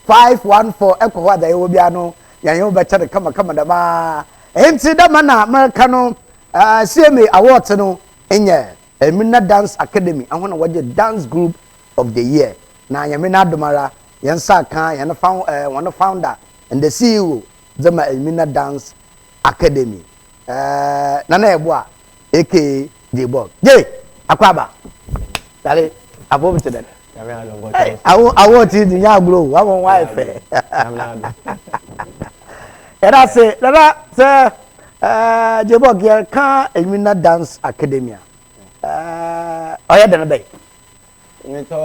514 ekwa da yewo bia no yan yo beche de kama da ma enti da mana America no CMA award no enye Elimina Dance Academy ahona waje dance group of the year na Yamina Domara yansa kan yan one founder and the CEO zama Elimina Dance Academy nana ebo a aka J-Bob akwaba dale abom te den awo ti di ya gro wa won wife era se J-Bob ya kan Elimina Dance Academy oya den be me to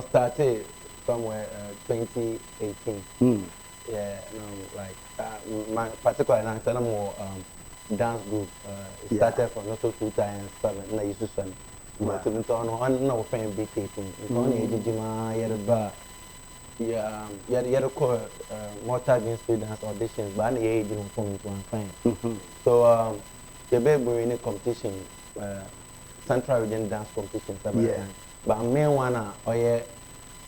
started somewhere 2018 yeah like my particular dance group it started from also 2007 na Yesu son but to on no friend big thing on ejijima yerba call multi students auditions but na age no from one friend so the baby in a competition central region dance competition but main one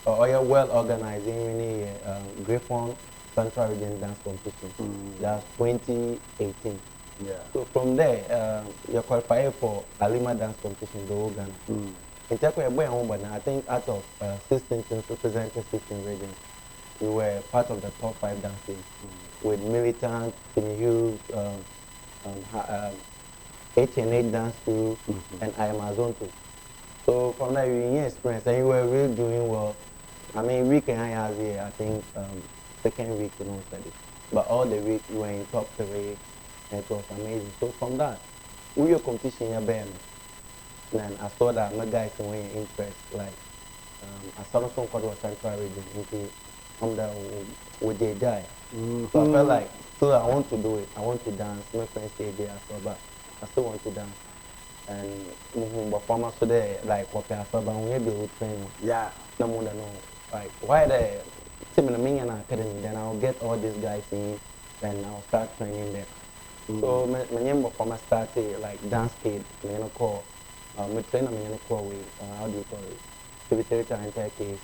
or well organized in Griffon Central Region Dance Competition. That's 2018. Yeah. So from there, you qualify for Elimina Dance Competition, the whole Ghana. In Tekwe, I think out of 16 teams representing 16 regions, we were part of the top 5 dance teams with Militant, Timmy Hughes, 8 dance crew, and I am a zone 2. So from there, you gain experience, and you were really doing well. I mean, week and I have here, I think second week, study. But all the week, you were in top 3, and it was amazing. So from that, we were competition in band. Then I saw that my guys were interest. Like, I saw the song called Central Region, with the guy. So I felt like, so I want to do it. I want to dance. My friends say they are so, but I still want to dance. And performance today, like what I saw, but we will train. Yeah. No more than like why the team in the Minion Academy, then I'll get all these guys in, then I'll start training them. So my name performance started like dance kid, call. My trainer call with how do you call it? Tributary entire case,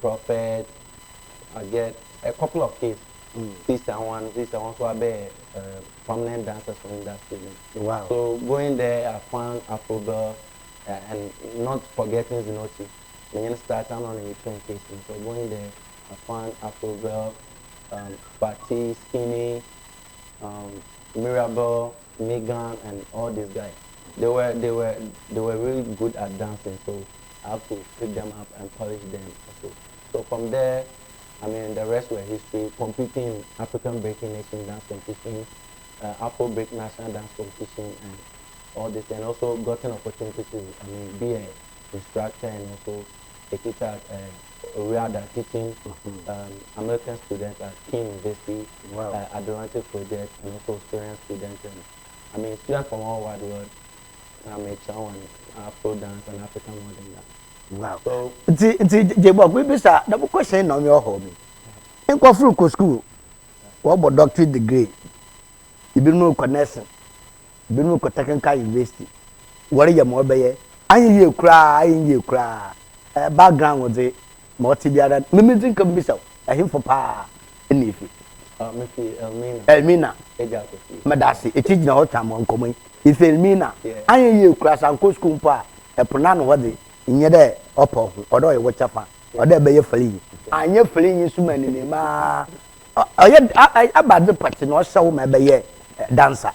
prophet. I get a couple of kids. This and one, so I be prominent dancers from that student. Wow. So going there, I found Afro and not forgetting Zinochi. When you start, I'm on a train case. So going there, I found Afro Fatty, Skinny, Mirabel, Megan, and all these guys. They were really good at dancing. So I have to pick them up and polish them. So from there, I mean, the rest were history, competing in African Breaking Nation Dance Competition, Afro Break National Dance Competition, and all this, and also got an opportunity to, be an instructor and also a teacher at Riada, teaching American students at King University, Atlantic Project, and also Australian students, and students from all over the world. Chow and Afro dance and African modern dance. Wow. So, J-Bob, we be double question on your home. In Kofuruko school, what about doctorate degree? You be no connection. You be no technical university. What are your mobile? You cry. Background was it? Multi-biara. Limiting can be so. I him for pa. Anything. Elimina. Madasi. It is not time on coming. It's Elimina. You cry and co school pa. A pronoun was it? In your upper, or do watch up, or there be a flea. I never fleeing so many ma. I about the pattern or so my bay dancer.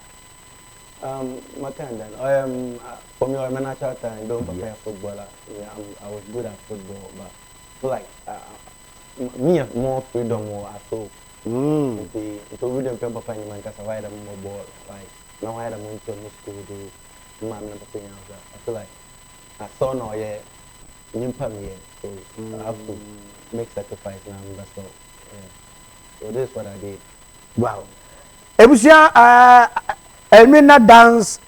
I am from your manager and don't play footballer. Yeah, I was good at football, but like me have more freedom or at all. It will really come up in my case. I had more ball. Like now I had a money to school do my number thing. I feel like I saw no yeah, so I have to make sacrifice now. That's all. So this is what I did. Wow. Ebusia Elimina Dance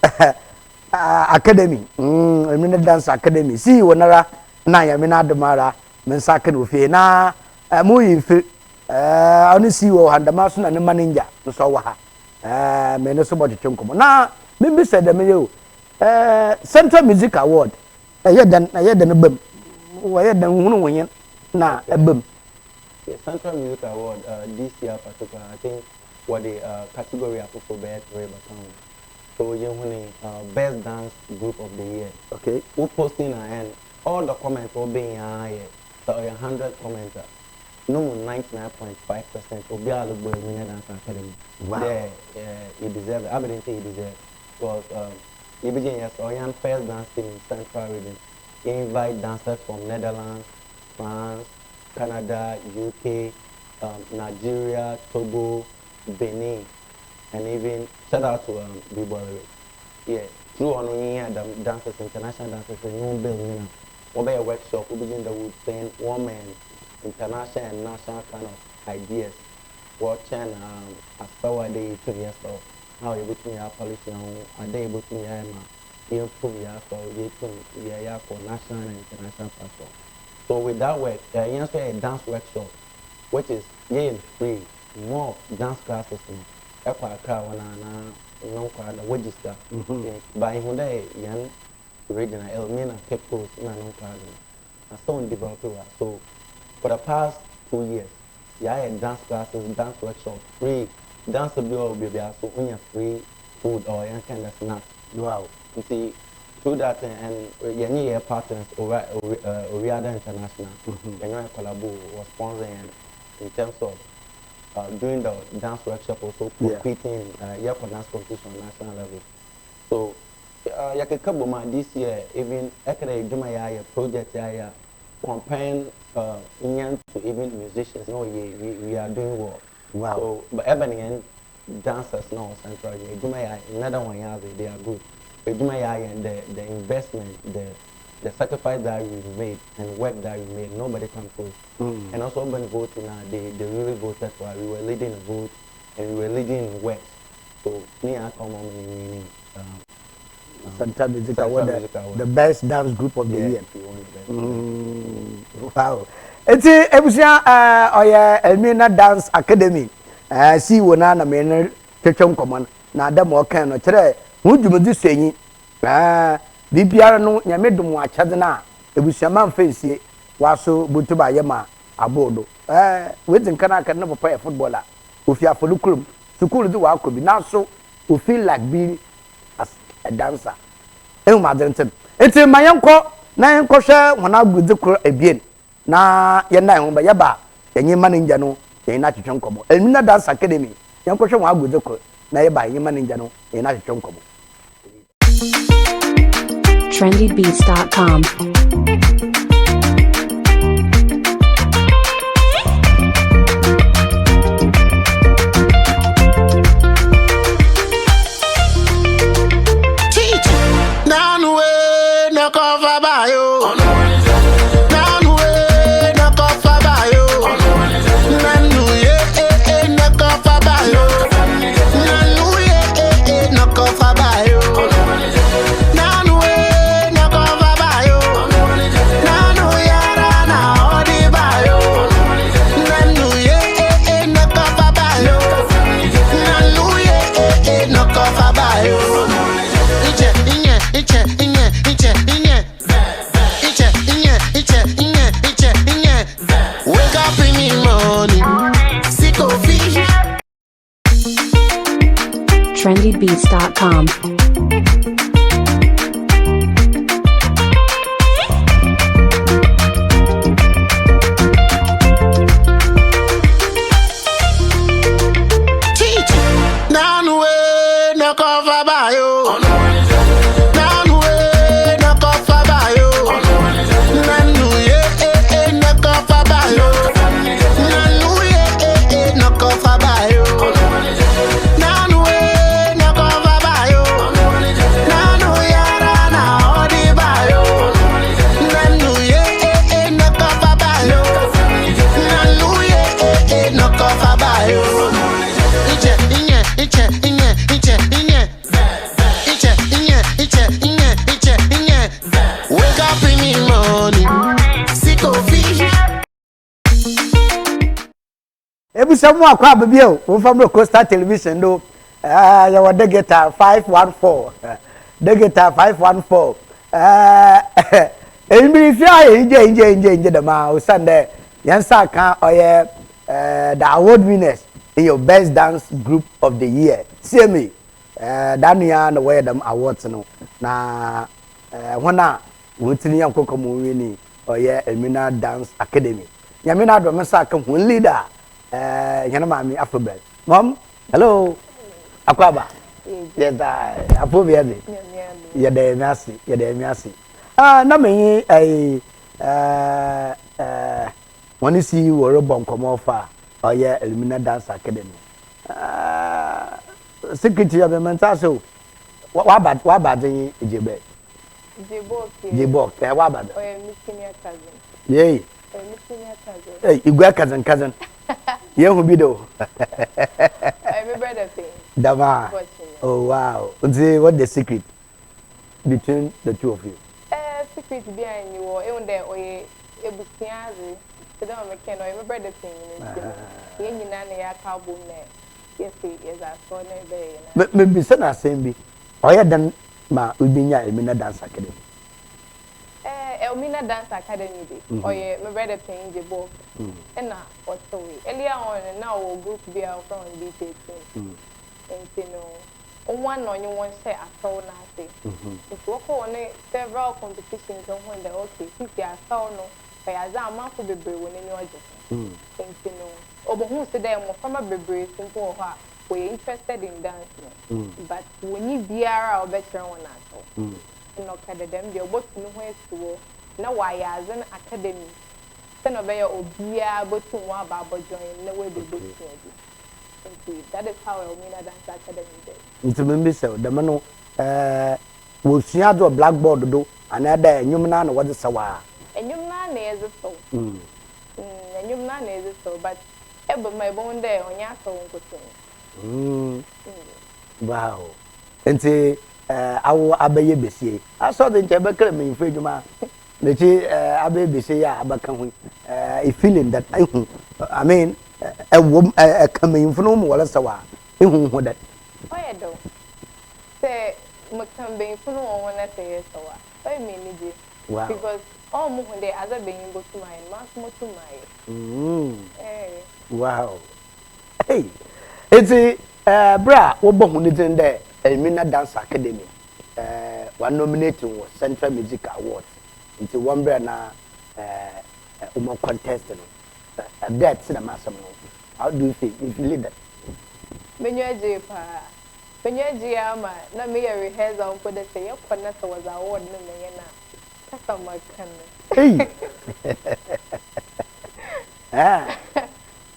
Academy. Elimina Dance Academy. See you na Yamina Domara mensake no fie na mo yifi oni see wo handamaso na ne manager so wa ha me no so bodwetwe nkomo na me be said me yo Central Music Award ye dan bam wo ye dan hunu wonye na ebam Yeah, Central Music Award this year particular, I think what the category are for best account. So you want best dance group of the year. Okay. Who posting and all the comments will be here. So 100 commenter. No 99.5% will be all the winner dance academy. Wow. Yeah, he deserve it. I didn't say he deserve because he began yes, Oyan first dance team in Central region. He invite dancers from Netherlands, France, Canada, UK, Nigeria, Togo, Benin, and even shout out to B-Boy. Yeah, through on the dancers, international dancers, and no building. We'll be a workshop, we begin the wood saying woman, international and national kind of ideas. Watching as power day 2 years old, how you between your policy and a day between your improve your so you for national and international platform. So with that work, you also a dance workshop, which is free, more dance classes. Epa crowd one no crowd register. By one day, young regional Elimina Cape Coast no crowd. I saw develop so for the past 2 years, had dance classes, dance workshop, free dance will be so when you free food or any kind of snack. Wow. You see, through that and you need partners over Oriada International. You know, Collabo was sponsoring in terms of doing the dance workshop, also competing for dance competition on national level. So, you can come this year, even I can do my project comparing Indian to even musicians. No, we are doing well. Wow. So, but Ebony dancers now central. Another one they are good. And the investment, the sacrifice that we made and work that we made, nobody can prove. And also when voting, they really voted for us. We were leading the vote and we were leading in work. So me I come on winning. Central Music Award, the best dance group of the year. Wow. It's ebusia oya Elimina Dance Academy. See wona na me twetwe nkomon na adam o kan no kire hu dwumudi senyi. Bibiara no nyame dum akyade na ebusia man fansie waso butuba yema abodo. Wetin kana kan na papa e footballer. Ofi afolu krum. School do wa akobi na so o feel like being as a dancer. Madentem. Enti mayenko na yenko hwe wona agudekro ebien. Na yenna ho ba yeba yenye manager no yenna twetwe nkomo. Elimina Dance Academy yenko hwe wona agudekro na yeba yenye manager no yenna twetwe nkomo. trendybeats.com. trendybeats.com. Ebusamu akwa babie o from Coastal Television do ya wa Degeta 514 Degeta 514 Emiri fi aye nje de ma o sande yan sa kan oye the award winners in your best dance group of the year. See me. Dania na wear them awards no. Na wana wutini yanko komo wini oye Elimina Dance Academy. Nyamina do mesa ka hun leader. Yana mami Afrobel. Mom, hello. Akwaba. Yes, Afobia de. Yede miasi. Na me when see we bon komo fa oye Elimina Dance Academy. Secretary of the mental so what bad in Jebe? Jebo, what bad? Oh, yeah, Miss Senior cousin. Yay. Miss Senior cousin. Hey, you got cousin. You who be do? I'm a brother thing. Dama. Oh wow. What the secret between the two of you? Secret behind you or even there or a bustiazi. So don't make no, I'm a brother thing. You know, cowboy. Yes, I saw no. Maybe send us same be. Or ya done ma ubinya Elimina Dance Academy. Elimina Dance Academy day. Or yeah, my brother playing the ball. And now what's the way? Earlier on, and now we'll group be out from B18. And you know, one on you one say I saw nothing. If you walk on several competitions on when the okay, 50 I saw no, but as a man could be brave when you are just. And you know. But who said them from a baby simple we're interested in dancing. But when you be our better one at all. No kind them they're both in where to now why as an academy. Send a bear or be able to one about join the way they do. That is how Elimina Dance Academy did. It's a member so the man will see out a blackboard do another human what is sawa. And you man is so. And you man is so, but my bone there on your phone. Wow. And say, I will obey Bessie. I saw the Jabaka in Freduma. The Abbey Bessie, Abakan, a feeling that I mean, a woman coming from Wallasawa. Who that? Why I don't say, McCambing for no one I say so. I mean, wow. Because all moving there as a being able to my mass more to my. Wow. Hey, it's a bra, what born in there, Elimina Dance Academy. One nominating was Central Music Awards. It's one brand contestant. That's the master. How do you feel if you lead that? When you're Japa, when you're Giama, not me a rehearsal for the say, your partner was a award, no man. That's how my kind.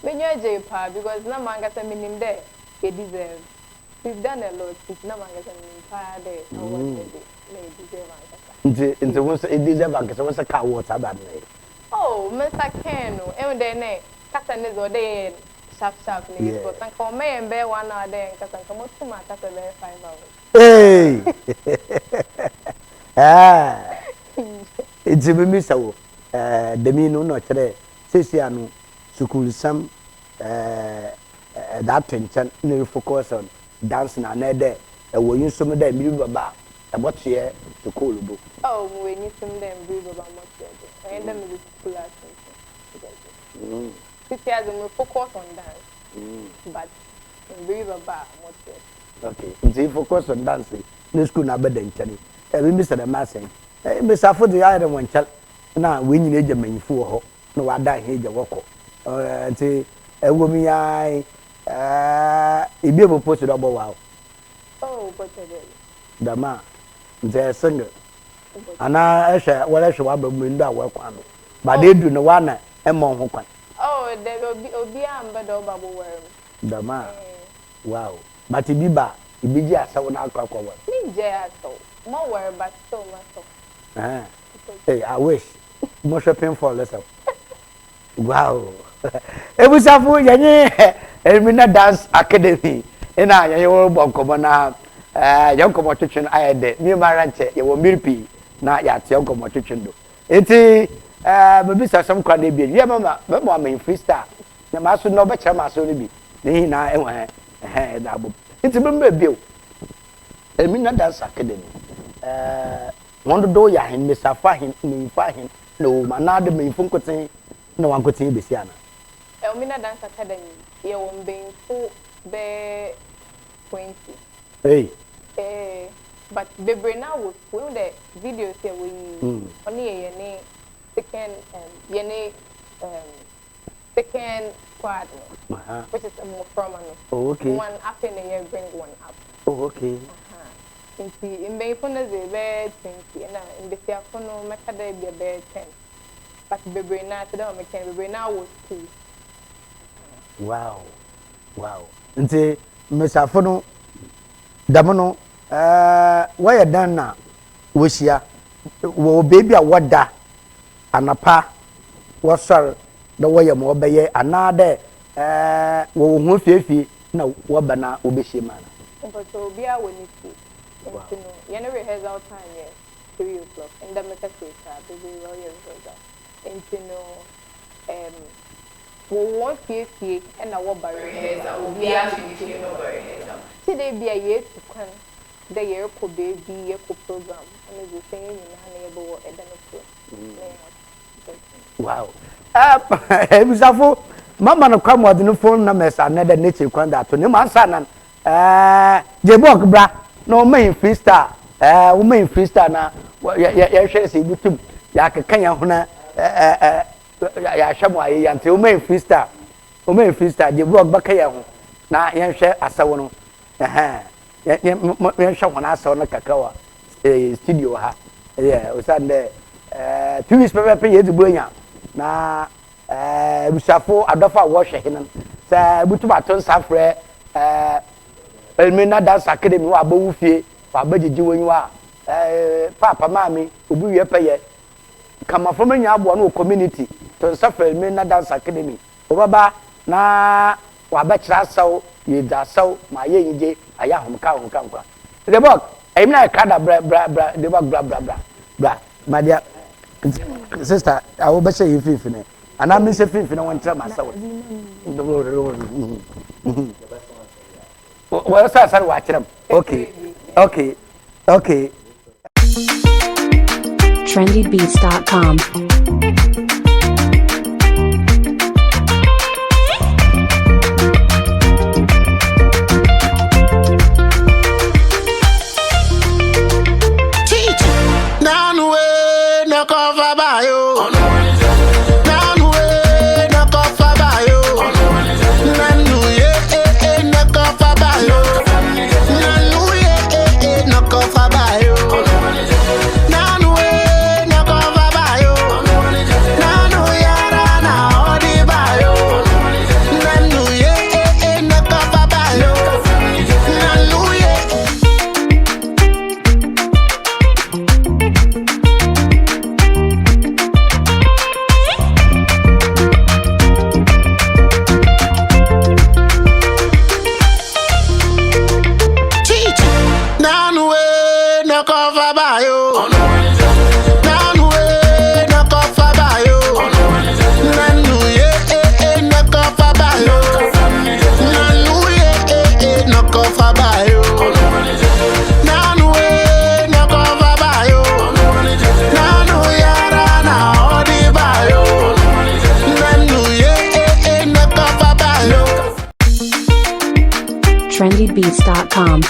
When you're Japa, because no man got a minimum there, they deserve. We've done a lot, it's no man got a entire day. I want to deserve. Into once it deserve, because I was a car water bad. Oh, Mr. Keno, every day, Captain is all day, sharp, but thank for me and bear 1 hour there, because I come up to my Captain 5 hours. Hey! It's a miss. The mean no today. Sesiano, school some that tension, no focus on dancing and there. And when you some of them, you about what here to call book. Oh, when you some them, breathe about much. And them is school attention. 6 years and we focus on dance. But breathe about much. Okay, if focus on dancing, no school na better than we miss the massing. Miss Afford the iron one child. Now, when you need your main for no, I die here, you walk. And say, a woman, if you ever post it about wow. Oh, but the man, the singer. And I shall, well, I shall have a window work on. But they do no one and more. Oh, there will be Obiam, but bubble worm. The man, wow. But if you buy, if you just saw an alcohol. Ninja, so more worry, but so much. Hey, I wish. More shopping for less of. Wow. It was a full Elimina Dance Academy. And I am a common young competition. I had the new marriage, you were milpy, not yet young competition. It's maybe some crowd be. Yeah, mamma, but I mean, freestyle. The master no better, my son be. It's a bill. Elimina Dance Academy. One to do ya him, Mr. Fahim, me fahim. No, man, not the main function. No one could see the Siana. Elimina Dance Academy. Yeah, one being full be 20. Hey. But Bebre now was when the videos here we only a second second squad, which is a more from Oh, okay. one up in the year bring one up. Oh, okay. In Bay Funda they bear 20 and in the Siafono Macada be a bear 10. But Bebre now to them Bebre now was 2. Wow. Wow. Nti mesafono damono why done na wohia wo baby a woda anapa wosor da woyɛ mo bɛyɛ anade wo ho fiefie na wo bana obehie mana so bia woni fi no ye no rehearsal time here 3 o'clock and the make a baby royal rehearsal no wo won fiefie na wo ba rehearsal bia fiefie no ba rehearsal today bia ye to kwan the year ko baby ye ko program and the same na ye bo e da no wow ebisafo mama no kwa mo de no phone numbers another nature kwan da to ne man sa na jebok bra no main freestyle wo main freestyle na ya hwe se butum ya kekan ya hona ya hwemo aye ya nte wo main freestyle jebok baka ya ho na ya hwe asawo no ya hwe hona asawo na kakawa studio ha yeah usande 2 weeks pepe ye di bonya na busafo adofa wo hwe hinan sa butum aton safre Elimina Dance Academy wa abawu fie wa abagigi wonwa papa mami obi wie peye kama fo manya abo no community to safa Elimina Dance Academy obaba na wa abakira saw ye da saw ma ye yije aya homka nkwa the book Elimina kada bra the book bra my dear sister I will be say you fifi ne ana me say fifi ne won tell my saw well, sir, watch them. Okay. trendybeats.com. trendybeats.com.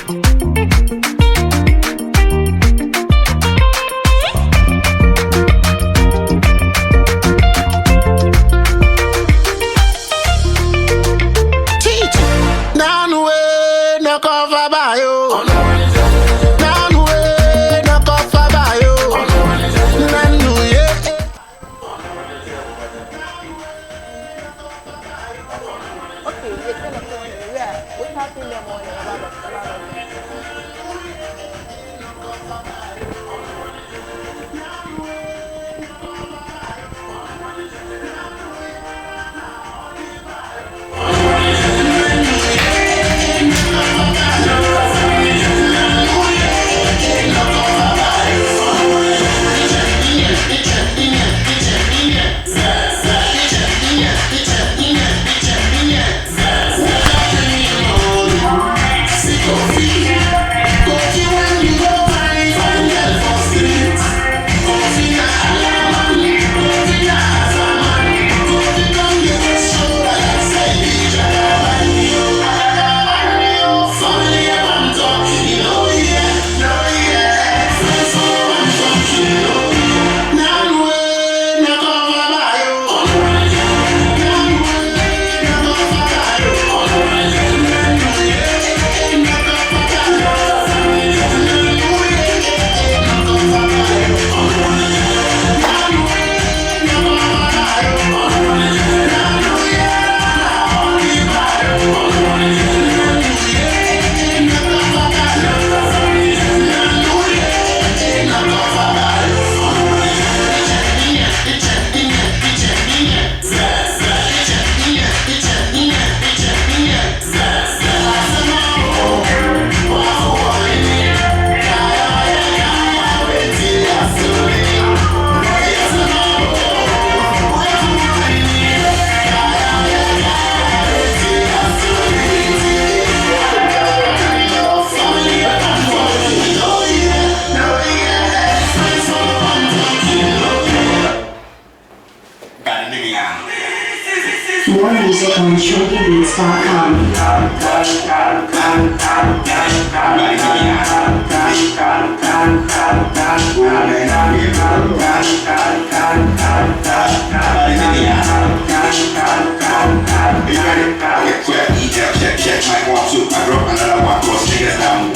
Check my one two. I drop another one cause niggas down.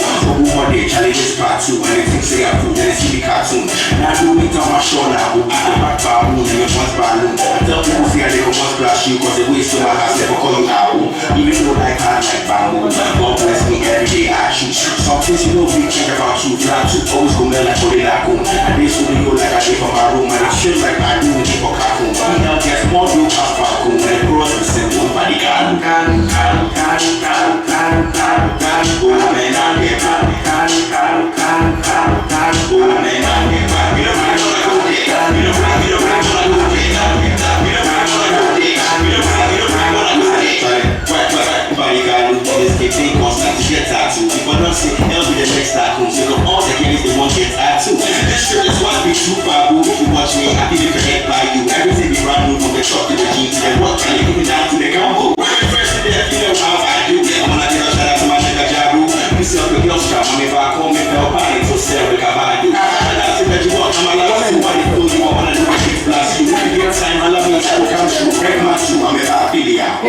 One day, challenges part two. And they think say I'm cool, then they see me cartoon. Now do me on my shoulder. I go back balloon, niggas once balloon. I tell people fear they go once splash you cause they waste so my house never call you apple. Even though like hard like bamboo. God bless me every day I choose. Some things you know we think about you. Flat to always go mail like for the lack home. And they so you like I did for my room. And it feels like I do with for cartoon. We now get more real past back home. And the cross is simple. Nobody can. This shirt is what be too far, boo. If you watch me, I feel it by you. Everything be brand new from the top to the jeans. Then what can you even down to the combo? First day, you know how I do. I wanna give a shout out to my nigga Jabu. You see up the girl strap, I mean, if I call me Bell Pine, so sell the Kabadu. That's it that you want, I'm a lot of money, fool. You want to do a big plus. You get time, I love you, I will come true. Break my shoe, I'm a affiliate.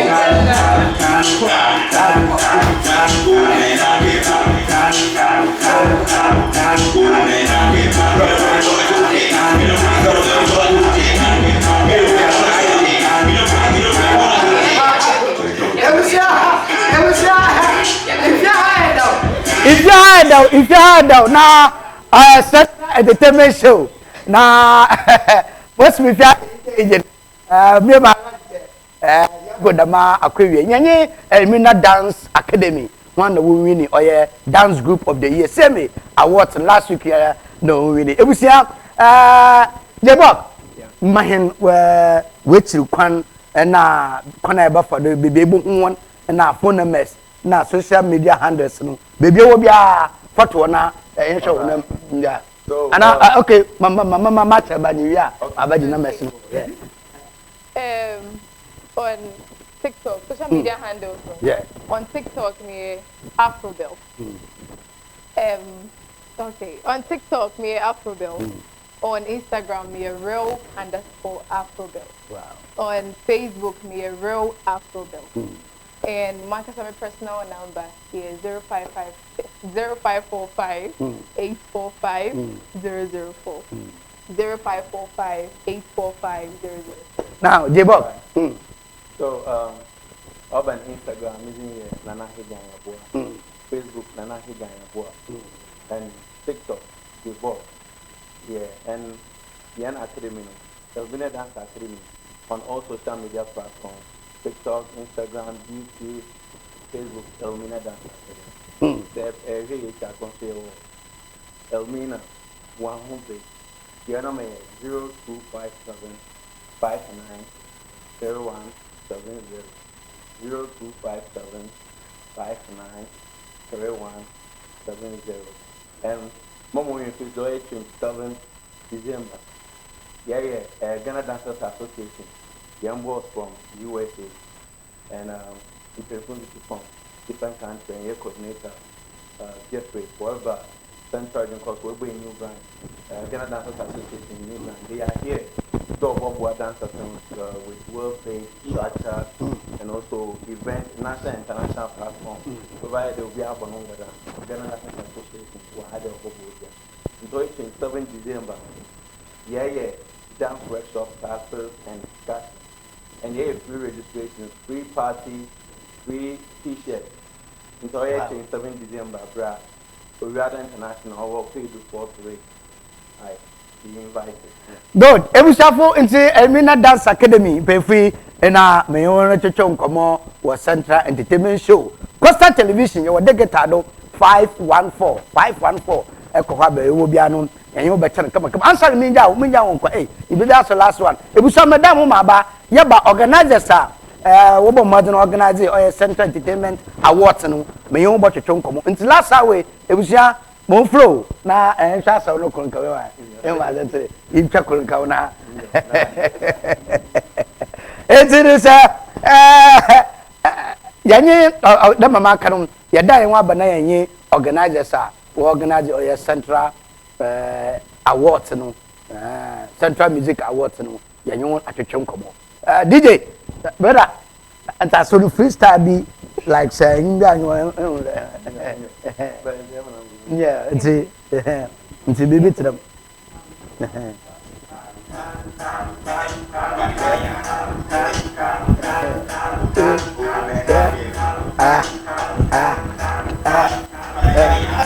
If you had now, set entertainment show. Now, what's with your agent? Me my Godama Aquarium. Yanye Elimina Dance Academy. One who winning or yeah dance group of the year. Semi awards last week. No winning. It was Jabok. Mahin which you can and ever for the baby one and phone numbers. Na social media handles no baby will be a photo na show them yeah so and okay mama match about you yeah about the numbers on TikTok social media handles yeah on TikTok me Afrobell okay on TikTok me Afrobell on Instagram me real_Afrobell wow on Facebook me real Afrobell and my personal number is 0545 845 004 0545 845 004. Now J-Bob so urban Instagram is in here Nana Higanyabua Facebook Nana Higanyabua and TikTok J-Bob and Yan Academy Elimina Dance Academy on all social media platforms TikTok, Instagram, YouTube, Facebook, Elimina Dance Academy. Every year I can say Elimina 100. Your number is 0257 590170. 0257 590170. And Momo in 27 December. Ghana Dancers Association. Young boys from USA and representative from different countries and your coordinator Jeffrey whoever Central and Coast will be in New Brand Ghana Dancers Association in New Brand. They are here to work dancers with world play, structure and also event national and international platform provided they will be up on over Ghana Dancers Association who had a whole board. So it's in 7 December. Dance workshop classes and discussions. And you have free registration, free party, free t-shirt. Into our 7 December, bra. So we are international, our pay to 4 to 8. I be invited. Good. Every shuffle into Elimina Dance Academy, pay free, and may own to chunk was Central Entertainment Show. Costa Television, you will get 514. Ekohabe will be anon, and you better come. Answer me now, hey, if that's the last one. It was some madam Maba, Yaba organizers are Wobo Modern Organizer or Central Entertainment Awards and may own but a chunk. Until last hour, it was ya Monflow, now and Shasa no Kunka. In Chakulka. It is yanye da mama kanum ya da yen wa bana yanye organizers a we organize your central awards no central music awards no yanye won atwetwe nkomo DJ brother anta so the freestyle be like saying yeah it's baby to them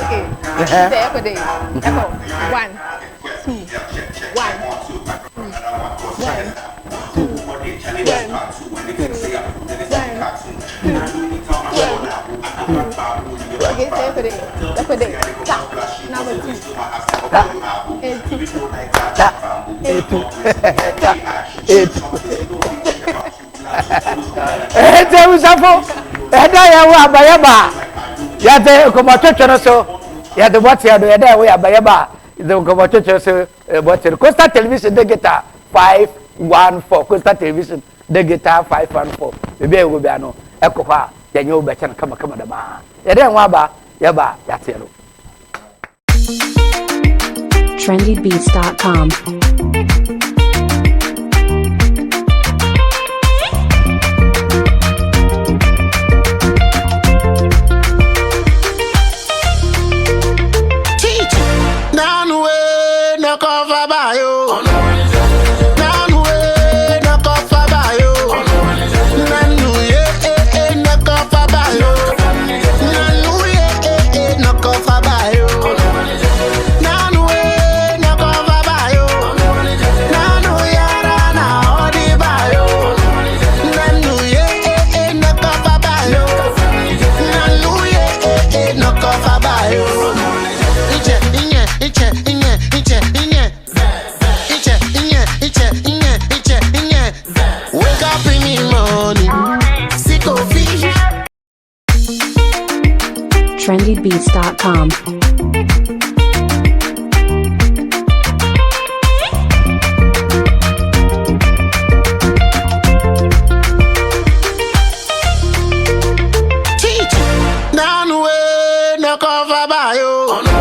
Okay. There for day. Echo. 1, 2, 1, 2, 1. Okay, there for day. There for day. Tap. Number 2. Tap. And 2. Tap. And 2. Tap. And 2. Tell me something. Eda ya wa abayaba. Ya de ko mo twetwe no so. Ya de what ya do eda ya wa abayaba. De ko mo twetwe so what Costa Television de guitar 514 Costa Television de guitar 514. Bebe e go bia no e ko fa ya nye oba chan kama da ma. Eda ya wa ba ya ba ya te no. trendybeats.com. trendybeats.com. Teach. Now, no way, no cover by you.